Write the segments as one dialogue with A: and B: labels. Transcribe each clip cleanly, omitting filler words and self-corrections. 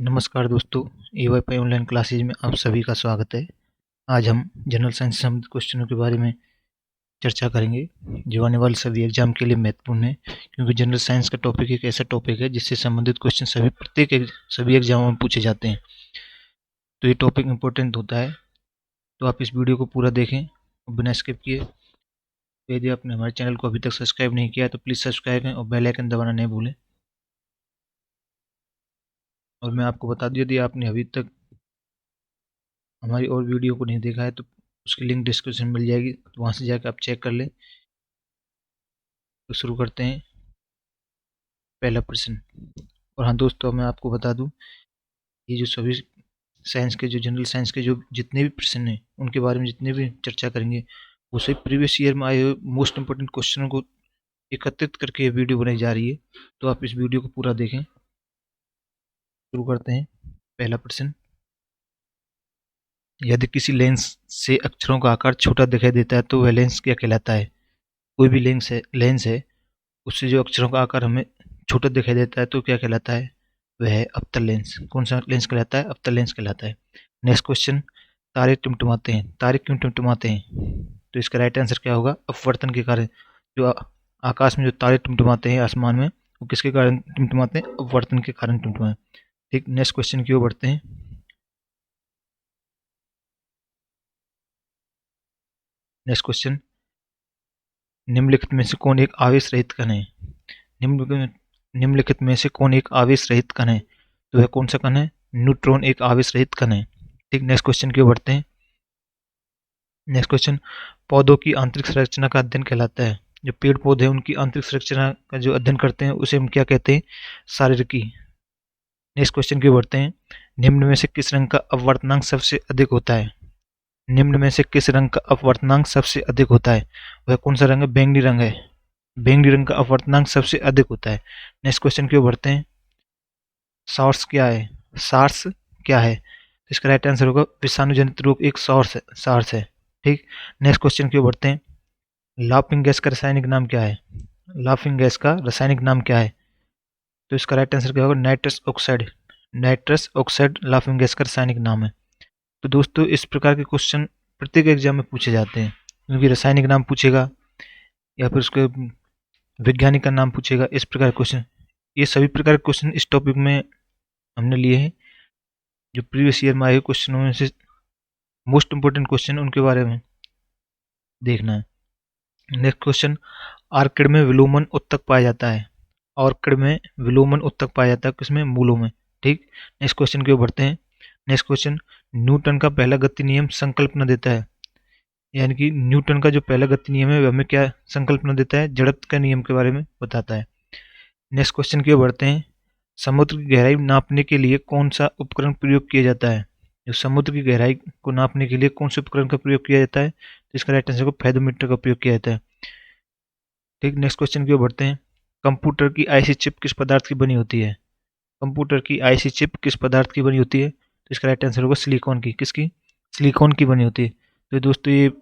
A: नमस्कार दोस्तों, एवाईपाई online classes में आप सभी का स्वागत है। आज हम जनरल साइंस से संबंधित क्वेश्चनों के बारे में चर्चा करेंगे, जो आने वाले सभी एग्जाम के लिए महत्वपूर्ण है, क्योंकि जनरल साइंस का टॉपिक एक ऐसा टॉपिक है जिससे संबंधित क्वेश्चन सभी एग्जामों में पूछे जाते हैं। तो ये टॉपिक इम्पोर्टेंट होता है, तो आप इस वीडियो को पूरा देखें और बिना स्किप किए। तो यदि आपने हमारे चैनल को अभी तक सब्सक्राइब नहीं किया है तो प्लीज़ सब्सक्राइब करें और बेल आइकन दबाना नहीं भूलें। और मैं आपको बता दूं, यदि आपने अभी तक हमारी और वीडियो को नहीं देखा है तो उसकी लिंक डिस्क्रिप्शन में मिल जाएगी, तो वहाँ से जाकर आप चेक कर लें। तो शुरू करते हैं। पहला प्रश्न। और हाँ दोस्तों, मैं आपको बता दूं, ये जो सभी साइंस के जो जनरल साइंस के जो जितने भी प्रश्न हैं उनके बारे में जितने भी चर्चा करेंगे, वो सभी प्रीवियस ईयर में आए हुए मोस्ट इंपॉर्टेंट क्वेश्चनों को एकत्रित करके ये वीडियो बनाई जा रही है। तो आप इस वीडियो को पूरा देखें। शुरू करते हैं। पहला प्रश्न। यदि किसी लेंस से अक्षरों का आकार छोटा दिखाई देता है तो वह लेंस क्या कहलाता है? कोई भी लेंस है, उससे जो अक्षरों का आकार हमें छोटा दिखाई देता है तो क्या कहलाता है? वह है अवतल लेंस। कौन सा लेंस कहलाता है? अवतल लेंस कहलाता है। Next question. तारे टिमटिमाते हैं, तारे क्यों टिमटिमाते हैं? तो इसका राइट आंसर क्या होगा? अपवर्तन के कारण। जो आकाश में जो तारे टिमटिमाते हैं आसमान में, वो किसके कारण टिमटिमाते हैं? अपवर्तन के कारण टिमटिमाते। ठीक, नेक्स्ट क्वेश्चन की ओर बढ़ते हैं। Next question. निम्नलिखित में से कौन एक आवेश रहित कण है? निम्नलिखित में से कौन एक आवेश रहित कण है? तो वह कौन सा कण है? न्यूट्रॉन एक आवेश रहित कण है। ठीक, नेक्स्ट क्वेश्चन की ओर बढ़ते हैं। Next question. पौधों की आंतरिक संरचना का अध्ययन कहलाता है। जो पेड़ पौधे हैं उनकी आंतरिक संरचना का जो अध्ययन करते हैं उसे हम क्या कहते हैं? शारीरकी। नेक्स्ट क्वेश्चन की ओर बढ़ते हैं। निम्न में से किस रंग का अपवर्तनांक सबसे अधिक होता है? निम्न में से किस रंग का अपवर्तनांक सबसे अधिक होता है? वह कौन सा रंग है? बैंगनी रंग है। बैंगनी रंग का अपवर्तनांक सबसे अधिक होता है। नेक्स्ट क्वेश्चन की ओर बढ़ते हैं। सॉर्स क्या है? सार्स क्या है? तो इसका राइट आंसर होगा विषाणु जनित रोग एक सार्स है। ठीक, नेक्स्ट क्वेश्चन की ओर बढ़ते हैं। लाफिंग गैस का रासायनिक नाम क्या है? लाफिंग गैस का रासायनिक नाम क्या है? तो इसका राइट आंसर क्या होगा? Nitrous oxide. Nitrous oxide laughing gas का रासायनिक नाम है। तो दोस्तों, इस प्रकार के क्वेश्चन प्रत्येक एग्जाम में पूछे जाते हैं, क्योंकि रासायनिक नाम पूछेगा या फिर उसके वैज्ञानिक का नाम पूछेगा। इस प्रकार के क्वेश्चन, ये सभी प्रकार के क्वेश्चन इस टॉपिक में हमने लिए हैं। जो प्रीवियस ईयर में आए क्वेश्चनों में से मोस्ट इंपोर्टेंट क्वेश्चन उनके बारे में देखना है। Next question. आर्किड में विलोमन उत्तक पाया जाता है। ऑर्किड में विलोमन उत्तक पाया जाता है किसमें? मूलों में। ठीक, नेक्स्ट क्वेश्चन की ओर बढ़ते हैं। Next question. न्यूटन का पहला गति नियम संकल्पना देता है, यानी कि न्यूटन का जो पहला गति नियम है वह हमें क्या संकल्पना देता है? जड़त्व का नियम के बारे में बताता है। नेक्स्ट क्वेश्चन की ओर बढ़ते हैं। समुद्र की गहराई नापने के लिए कौन सा उपकरण प्रयोग किया जाता है? जो समुद्र की गहराई को नापने के लिए कौन से उपकरण का प्रयोग किया जाता है? तो इसका राइट आंसर को फेदोमीटर का प्रयोग किया जाता है। ठीक, नेक्स्ट क्वेश्चन की ओर बढ़ते हैं। कंप्यूटर की आईसी चिप किस पदार्थ की बनी होती है? कंप्यूटर की आईसी चिप किस पदार्थ की बनी होती है? तो इसका राइट आंसर होगा सिलिकॉन की। किसकी? सिलिकॉन की बनी होती है। तो दोस्तों, ये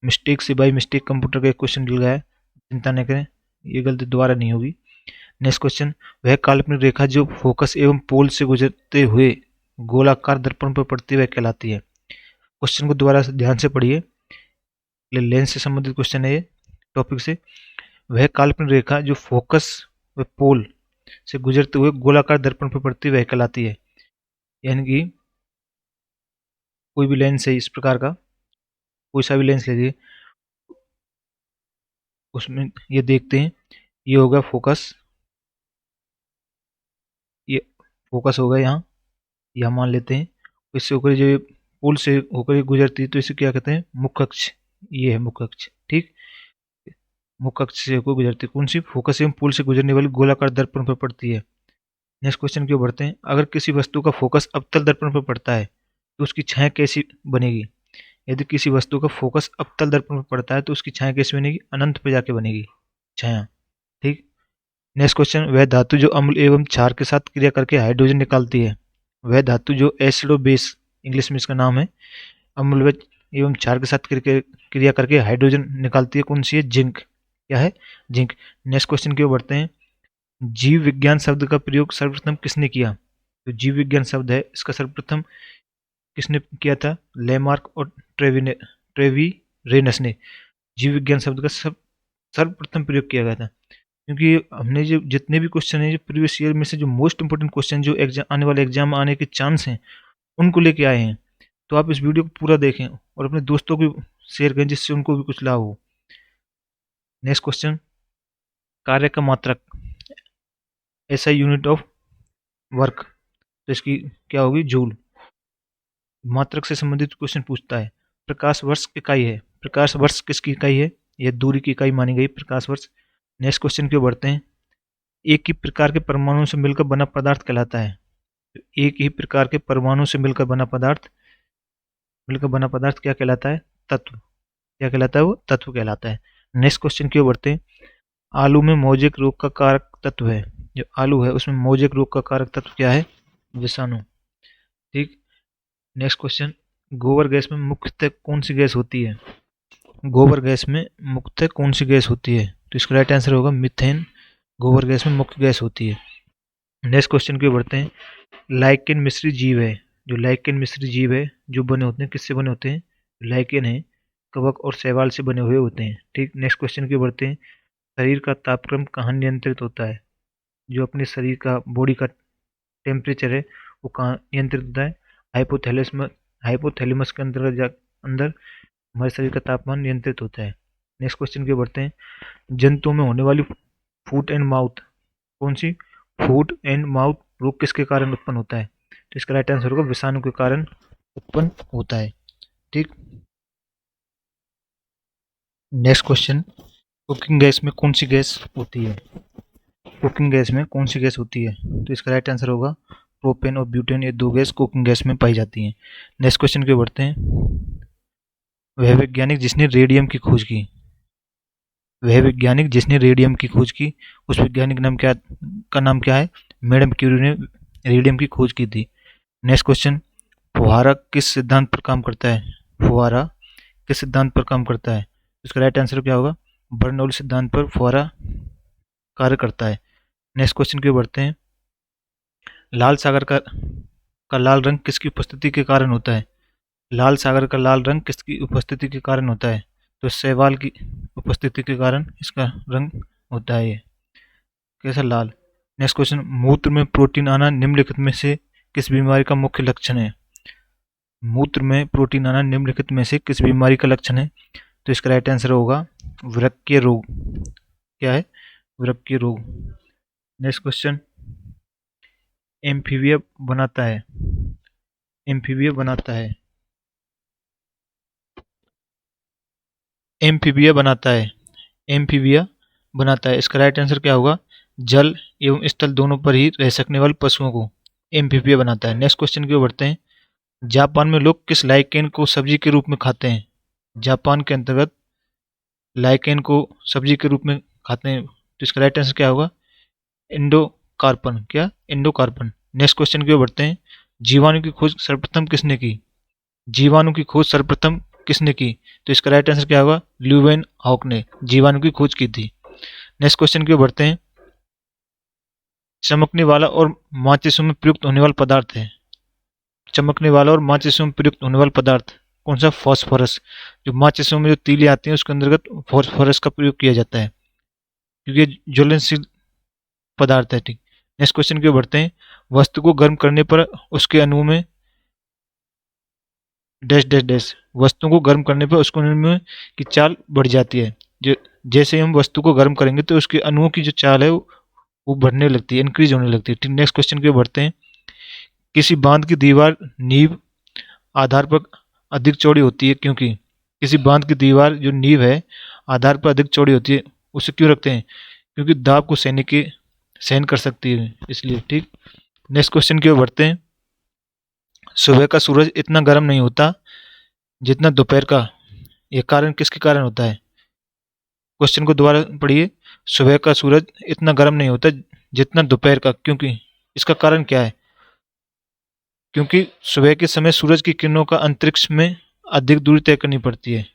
A: मिस्टेक से बाई मिस्टेक कंप्यूटर का एक क्वेश्चन डल गया है, चिंता न करें, ये गलती दोबारा नहीं होगी। Next question. वह काल्पनिक रेखा जो फोकस एवं पोल से गुजरते हुए गोलाकार दर्पण पर पड़ती है वह कहलाती है। क्वेश्चन को दोबारा ध्यान से पढ़िए, लेंस से संबंधित क्वेश्चन है ये टॉपिक से। वह काल्पनिक रेखा जो फोकस व पोल से गुजरते हुए गोलाकार दर्पण पर पड़ती है वह कहलाती है। यानी कि कोई भी लेंस है इस प्रकार का, कोई सा भी लेंस लीजिए, उसमें ये देखते हैं, ये होगा फोकस, ये फोकस होगा यहाँ, यह मान लेते हैं। इससे होकर जो पोल से होकर गुजरती है तो इसे क्या कहते हैं? मुख्य अक्ष। ये है मुख्य अक्ष। ठीक, मुख्य अक्ष से होकर गुजरती है कौन सी? फोकस एवं पोल से गुजरने वाली गोलाकार दर्पण पर पड़ती है। नेक्स्ट क्वेश्चन की ओर बढ़ते हैं। अगर किसी वस्तु का फोकस अवतल दर्पण पर पड़ता है तो उसकी छाया कैसी बनेगी? यदि किसी वस्तु का फोकस अवतल दर्पण पर पड़ता है तो उसकी छाया कैसी बनेगी? अनंत पे जाके बनेगी छाया। ठीक, नेक्स्ट क्वेश्चन। वह धातु जो अम्ल एवं क्षार के साथ क्रिया करके हाइड्रोजन निकालती है, वह धातु जो एसिड और बेस, इंग्लिश में इसका नाम है, अम्ल एवं क्षार के साथ क्रिया करके हाइड्रोजन निकालती है, कौन सी है? जिंक। क्या है? जिंक। नेक्स्ट क्वेश्चन की ओर बढ़ते हैं। जीव विज्ञान शब्द का प्रयोग सर्वप्रथम किसने किया? तो जीव विज्ञान शब्द है, इसका सर्वप्रथम किसने किया था? लेमार्क और ट्रेविरेनस ने जीव विज्ञान शब्द का सर्वप्रथम प्रयोग किया गया था। क्योंकि हमने जो जितने भी क्वेश्चन है जो प्रीवियस ईयर में से जो मोस्ट इंपोर्टेंट क्वेश्चन जो एग्जाम आने वाले एग्जाम में आने के चांस हैं उनको लेके आए हैं। तो आप इस वीडियो को पूरा देखें और अपने दोस्तों को शेयर करें जिससे उनको भी कुछ लाभ हो। नेक्स्ट क्वेश्चन, कार्य का मात्रक, एसआई यूनिट ऑफ वर्क, तो इसकी क्या होगी? जूल। मात्रक से संबंधित क्वेश्चन पूछता है। प्रकाश वर्ष की इकाई है, प्रकाश वर्ष किसकी इकाई है? यह दूरी की इकाई मानी गई, प्रकाश वर्ष। नेक्स्ट क्वेश्चन की ओर बढ़ते हैं। एक ही प्रकार के परमाणुओं से मिलकर बना पदार्थ कहलाता है। एक ही प्रकार के परमाणु से मिलकर बना पदार्थ क्या कहलाता है? तत्व। क्या कहलाता है? वो तत्व कहलाता है। नेक्स्ट क्वेश्चन की ओर बढ़ते हैं। आलू में मोजेक रोग का कारक तत्व है। जो आलू है उसमें मोजेक रोग का कारक तत्व क्या है? विषाणु। ठीक। नेक्स्ट क्वेश्चन, गोबर गैस में मुख्यतः कौन सी गैस होती है? गोबर गैस में मुख्यतः कौन सी गैस होती है? तो इसका राइट आंसर होगा मीथेन, गोबर गैस में मुख्य गैस होती है। नेक्स्ट क्वेश्चन की ओर बढ़ते हैं। लाइकेन मिश्री जीव है। जो लाइकेन मिश्री जीव है जो बने होते हैं, किससे बने होते हैं? लाइकेन है कवक और शैवाल से बने हुए होते हैं। ठीक। नेक्स्ट क्वेश्चन की ओर बढ़ते हैं। शरीर का तापक्रम कहाँ नियंत्रित होता है? जो अपने शरीर का बॉडी का टेम्परेचर है वो कहाँ नियंत्रित होता है? हाइपोथैलेमस के अंदर हमारे शरीर का तापमान नियंत्रित होता है। नेक्स्ट क्वेश्चन की ओर बढ़ते हैं। जंतुओं में होने वाली फूट एंड माउथ, कौन सी? फूट एंड माउथ रोग किसके कारण उत्पन्न होता है? तो इसका राइट आंसर होगा विषाणु के कारण उत्पन्न होता है। ठीक। नेक्स्ट क्वेश्चन, कुकिंग गैस में कौन सी गैस होती है? कुकिंग गैस में कौन सी गैस होती है? तो इसका राइट आंसर होगा प्रोपेन और ब्यूटेन, ये दो गैस कुकिंग गैस में पाई जाती हैं। नेक्स्ट क्वेश्चन की ओर बढ़ते हैं। वह वैज्ञानिक जिसने रेडियम की खोज की, वह वैज्ञानिक जिसने रेडियम की खोज की, उस वैज्ञानिक का नाम क्या है? मैडम क्यूरी ने रेडियम की खोज की थी। नेक्स्ट क्वेश्चन, फुहारा किस सिद्धांत पर काम करता है? फुहारा किस सिद्धांत पर काम करता है? इसका राइट आंसर क्या होगा? बर्नौली सिद्धांत पर फुहारा कार्य करता है। नेक्स्ट क्वेश्चन की ओर बढ़ते हैं। लाल सागर का लाल रंग किसकी उपस्थिति के कारण होता है? लाल सागर का लाल रंग किसकी उपस्थिति के कारण होता है? तो शैवाल की उपस्थिति के कारण इसका रंग होता है ये। कैसा? लाल। नेक्स्ट क्वेश्चन, मूत्र में प्रोटीन आना निम्नलिखित में से किस बीमारी का मुख्य लक्षण है? मूत्र में प्रोटीन आना निम्नलिखित में से किस बीमारी का लक्षण है? तो इसका राइट आंसर होगा वृक्कीय रोग। क्या है? वृक्कीय रोग। नेक्स्ट क्वेश्चन, एम्फीबिया बनाता है। एम्फीबिया बनाता है। एम्फीबिया बनाता है। एम्फीबिया बनाता है। इसका राइट आंसर क्या होगा? जल एवं स्थल दोनों पर ही रह सकने वाले पशुओं को एम्फीबिया बनाता है। नेक्स्ट क्वेश्चन की ओर बढ़ते हैं। जापान में लोग किस लाइकेन को सब्जी के रूप में खाते हैं? जापान के अंतर्गत लाइकेन को सब्जी के रूप में खाते हैं। तो इसका राइट आंसर क्या होगा? इंडोकार्पन। क्या? इंडोकार्पन। नेक्स्ट क्वेश्चन की ओर बढ़ते हैं। जीवाणु की खोज सर्वप्रथम किसने की? जीवाणु की खोज सर्वप्रथम किसने की? तो इसका राइट आंसर क्या होगा? ल्यूवेन हॉक ने जीवाणु की खोज की थी। नेक्स्ट क्वेश्चन की ओर बढ़ते हैं। चमकने वाला और माचिसों में प्रयुक्त होने वाला पदार्थ है। चमकने वाला और माचिसों में प्रयुक्त होने वाला पदार्थ कौन सा? फॉस्फोरस। जो माचिसों में जो तीली आती है उसके अंतर्गत फॉस्फोरस का प्रयोग किया जाता है क्योंकि ज्वलनशील पदार्थ है। ठीक। नेक्स्ट क्वेश्चन की ओर बढ़ते हैं। वस्तु को गर्म करने पर उसके अणु में डैश डैश डैश, वस्तु को गर्म करने पर उसके अणु में की चाल बढ़ जाती है। जो जैसे हम वस्तु को गर्म करेंगे तो उसके अणुओं की जो चाल है वो बढ़ने लगती है, इंक्रीज होने लगती है। ठीक। नेक्स्ट क्वेश्चन की ओर बढ़ते हैं। किसी बांध की दीवार नींव आधार पर अधिक चौड़ी होती है क्योंकि, किसी बांध की दीवार जो नींव है आधार पर अधिक चौड़ी होती है, उसे क्यों रखते हैं? क्योंकि दाब को सहन कर सकती है इसलिए। ठीक। नेक्स्ट क्वेश्चन की ओर बढ़ते हैं। सुबह का सूरज इतना गर्म नहीं होता जितना दोपहर का, यह कारण किसके कारण होता है? क्वेश्चन को दोबारा पढ़िए। सुबह का सूरज इतना गर्म नहीं होता जितना दोपहर का, क्योंकि इसका कारण क्या है? क्योंकि सुबह के समय सूरज की किरणों का अंतरिक्ष में अधिक दूरी तय करनी पड़ती है।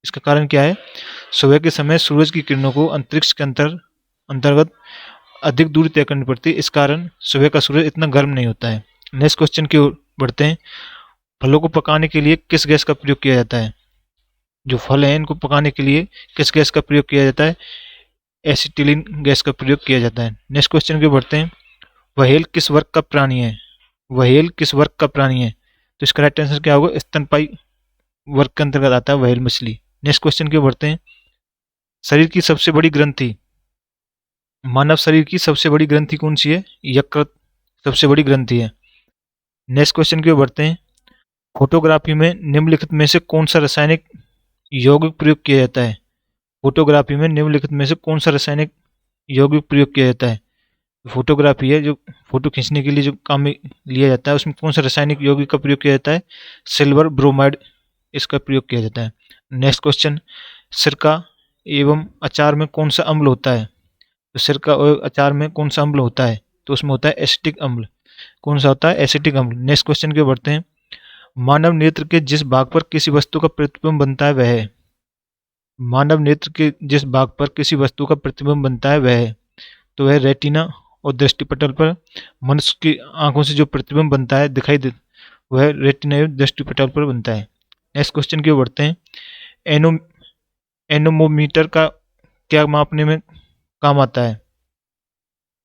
A: इसका कारण क्या है? सुबह के समय सूरज की किरणों को अंतरिक्ष के अंतर्गत अधिक दूरी तय करनी पड़ती है, इस कारण सुबह का सूरज इतना गर्म नहीं होता है। नेक्स्ट क्वेश्चन की ओर बढ़ते हैं। फलों को पकाने के लिए किस गैस का प्रयोग किया जाता है? जो फल हैं इनको पकाने के लिए किस गैस का प्रयोग किया जाता है? एसिटिलीन गैस का प्रयोग किया जाता है। नेक्स्ट क्वेश्चन की ओर बढ़ते हैं। व्हेल किस वर्ग का प्राणी है? व्हेल किस वर्ग का प्राणी है? तो इसका राइट आंसर क्या होगा? स्तनपायी वर्ग के अंतर्गत आता है व्हेल मछली। नेक्स्ट क्वेश्चन की ओर बढ़ते हैं। शरीर की सबसे बड़ी ग्रंथि, मानव शरीर की सबसे बड़ी ग्रंथि कौन सी है? यकृत सबसे बड़ी ग्रंथि है। नेक्स्ट क्वेश्चन की ओर बढ़ते हैं। फोटोग्राफी में निम्नलिखित में से कौन सा रासायनिक यौगिक प्रयोग किया जाता है? फोटोग्राफी में निम्नलिखित में से कौन सा रासायनिक यौगिक प्रयोग किया जाता है? फोटोग्राफी है जो फोटो खींचने के लिए जो काम में लिया जाता है, उसमें कौन सा रासायनिक यौगिक का प्रयोग किया जाता है? सिल्वर ब्रोमाइड इसका प्रयोग किया जाता है। Next question. सिरका एवं अचार में कौन सा अम्ल होता है? तो सिरका और अचार में कौन सा अम्ल होता है? तो उसमें होता है एसिटिक अम्ल। कौन सा होता है? एसिटिक अम्ल। नेक्स्ट क्वेश्चन के बढ़ते हैं। मानव नेत्र के जिस भाग पर किसी वस्तु का प्रतिबिंब बनता है वह है? मानव नेत्र के जिस भाग पर किसी वस्तु का प्रतिबिंब बनता है वह है? तो वह रेटिना और दृष्टिपटल पर। मनुष्य की आंखों से जो प्रतिबिंब बनता है दिखाई दे, वह रेटिना और दृष्टिपटल पर बनता है। नेक्स्ट क्वेश्चन की ओर बढ़ते हैं। एनो एनोमोमीटर का क्या मापने में काम आता है?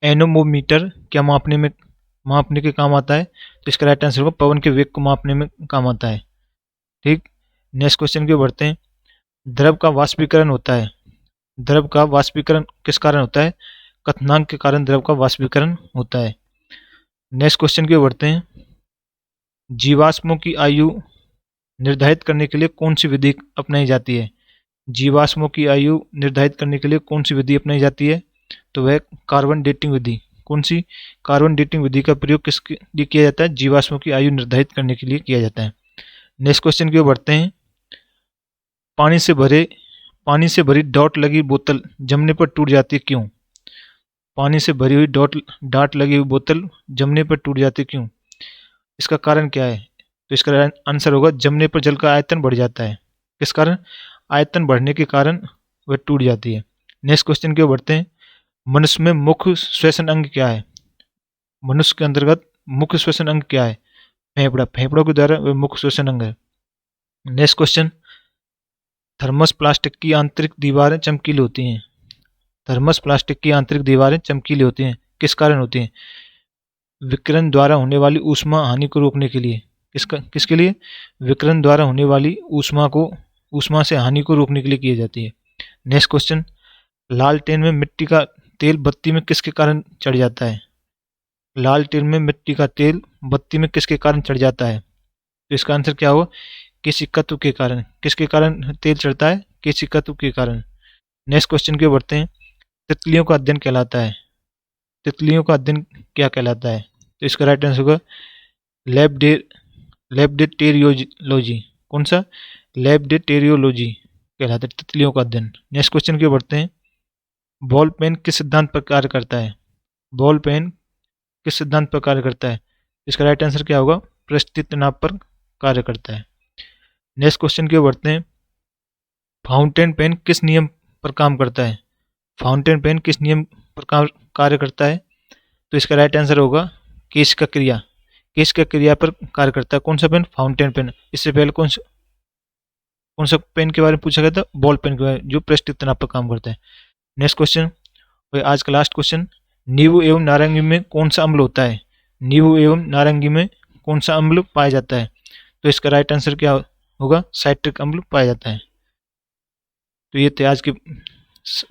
A: एनोमोमीटर क्या मापने के काम आता है? तो इसका राइट आंसर होगा पवन के वेग को मापने में काम आता है। ठीक। नेक्स्ट क्वेश्चन की ओर बढ़ते हैं। द्रव का वाष्पीकरण होता है। द्रव का वाष्पीकरण किस कारण होता है? क्वथनांक के कारण द्रव का वाष्पीकरण होता है। नेक्स्ट क्वेश्चन की ओर बढ़ते हैं। जीवाश्मों की आयु निर्धारित करने के लिए कौन सी विधि अपनाई जाती है? जीवाश्मों की आयु निर्धारित करने के लिए कौन सी विधि अपनाई जाती है? तो वह कार्बन डेटिंग विधि। कौन सी? कार्बन डेटिंग विधि का प्रयोग किसके लिए किया जाता है? जीवाश्मों की आयु निर्धारित करने के लिए किया जाता है। नेक्स्ट क्वेश्चन की ओर बढ़ते हैं। पानी से भरी डॉट लगी बोतल जमने पर टूट जाती है क्यों? पानी से भरी हुई डाट लगी हुई बोतल जमने पर टूट जाती है क्यों? इसका कारण क्या है? तो इसका आंसर होगा जमने पर जल का आयतन बढ़ जाता है। किस कारण? आयतन बढ़ने के कारण वह टूट जाती है। नेक्स्ट क्वेश्चन की ओर बढ़ते हैं। मनुष्य में मुख्य श्वसन अंग क्या है? मनुष्य के अंतर्गत मुख्य श्वसन अंग क्या है? फेफड़ा। फेफड़ों के द्वारा वह मुख्य श्वसन अंग है। Next question. थर्मस प्लास्टिक की आंतरिक दीवारें चमकीली होती हैं। थर्मस प्लास्टिक की आंतरिक दीवारें चमकीली होती हैं किस कारण होती हैं? विकिरण द्वारा होने वाली ऊष्मा हानि को रोकने के लिए। किसके लिए? विकिरण द्वारा होने वाली ऊष्मा से हानि को रोकने के लिए की जाती है। Next question. लालटेन में मिट्टी का तेल बत्ती में किसके कारण चढ़ जाता है? लालटेन में मिट्टी का तेल बत्ती में किसके कारण चढ़ जाता है? तो इसका आंसर क्या होगा? किसी तत्व के कारण। किसके कारण तेल चढ़ता है? किसी तत्व के कारण। नेक्स्ट क्वेश्चन के बढ़ते हैं। तितलियों का अध्ययन कहलाता है। तितलियों का अध्ययन क्या कहलाता है? तो इसका राइट आंसर होगा लैब्डेटेरियोलॉजी। कौन सा? लैब्डेटेरियोलॉजी कहलाता है तितलियों का अध्ययन। नेक्स्ट क्वेश्चन के बढ़ते हैं। बॉल पेन किस सिद्धांत पर कार्य करता है? बॉल पेन किस सिद्धांत पर कार्य करता है? इसका राइट आंसर क्या होगा? पृष्ठीय तनाव पर कार्य करता है। नेक्स्ट क्वेश्चन की ओर बढ़ते हैं। फाउंटेन पेन किस नियम पर काम करता है? फाउंटेन पेन किस नियम पर कार्य करता है? तो इसका राइट आंसर होगा कीशका क्रिया। कीशका क्रिया पर कार्य करता है। कौन सा पेन? Fountain pen. इससे पहले कौन सा पेन के बारे में पूछा गया था? बॉल पेन के बारे में, जो पृष्ठीय तनाव पर काम करता है। नेक्स्ट क्वेश्चन, आज का लास्ट क्वेश्चन। नींबू एवं नारंगी में कौन सा अम्ल होता है? नींबू एवं नारंगी में कौन सा अम्ल पाया जाता है? तो इसका राइट आंसर क्या होगा? साइट्रिक अम्ल पाया जाता है। तो ये थे आज के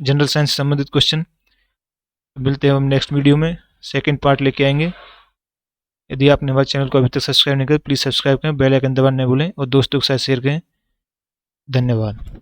A: जनरल साइंस से संबंधित क्वेश्चन। मिलते हैं हम नेक्स्ट वीडियो में, सेकंड पार्ट लेके आएंगे। यदि आपने हमारे चैनल को अभी तक सब्सक्राइब नहीं किया, प्लीज़ सब्सक्राइब करें, बेल आइकन दबाना नहीं भूलें और दोस्तों के साथ शेयर करें। धन्यवाद।